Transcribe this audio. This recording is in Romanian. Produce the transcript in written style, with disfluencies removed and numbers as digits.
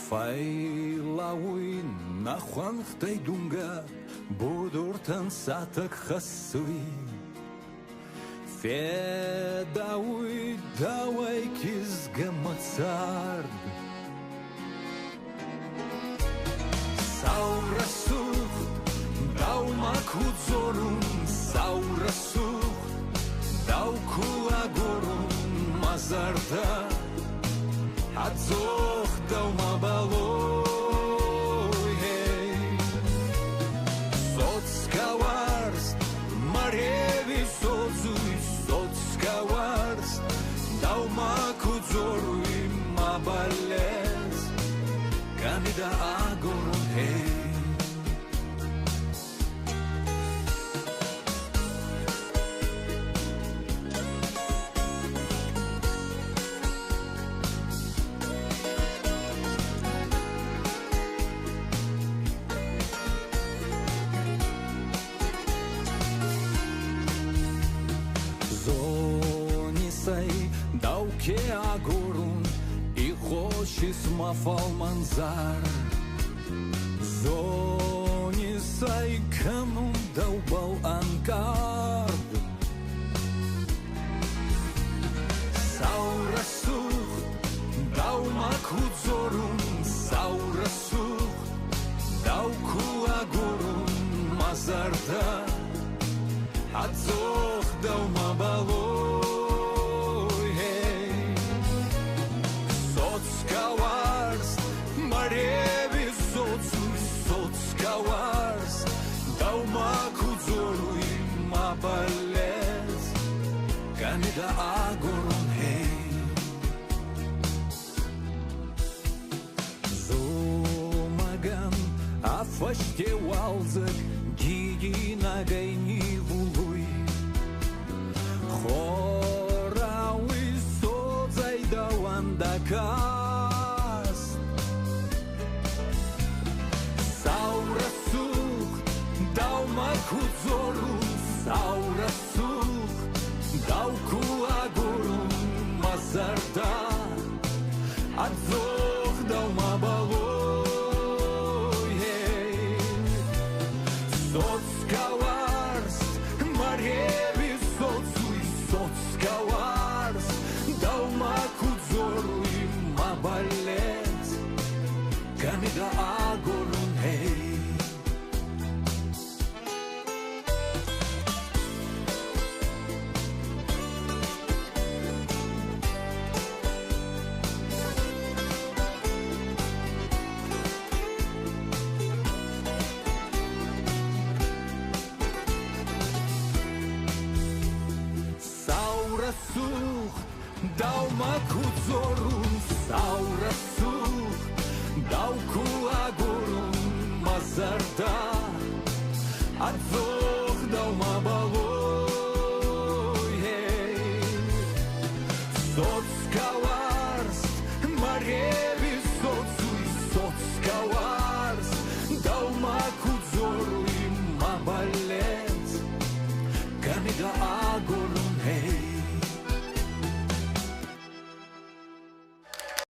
Fai laui nahuan htei dunga budurtan satak khasui Fedaui dawai kiz gamatsard Saurasuh dau makuzorun Saurasuh dau kuagorun mazarda Adzoch dau mabaloi hey Sotskawars marevi sozui Sotskawars dau makuzorui mabales Kamida agorun hey Dauke agorun I khoshis mafal manzar Zoni sai kanun daubal ankard Saurasuh dau makuzorun Saurasuh dau kuagorun mazarda Adzoch dau mabalo Marevi sotsui sotskawars Dau makuzorui mabales Kamida agorun hey Zomagan afashte walzak Gigi nagayni vului Khorawi sotzai dawandakar Dau makuzorun Saurasuh dau kuagorun mazarda Adzoch dau mabaloi hey Sotskawars marevi sotsui Sotskawars dau makuzorui mabales Kamida agorun hey Saurasuh dau makuzorun Saurasuh dau kuagorun mazarda Adzoch dau mabaloi hey Sotskawars marevi sotsui Sotskawars dau makuzorui mabales Kamida agorun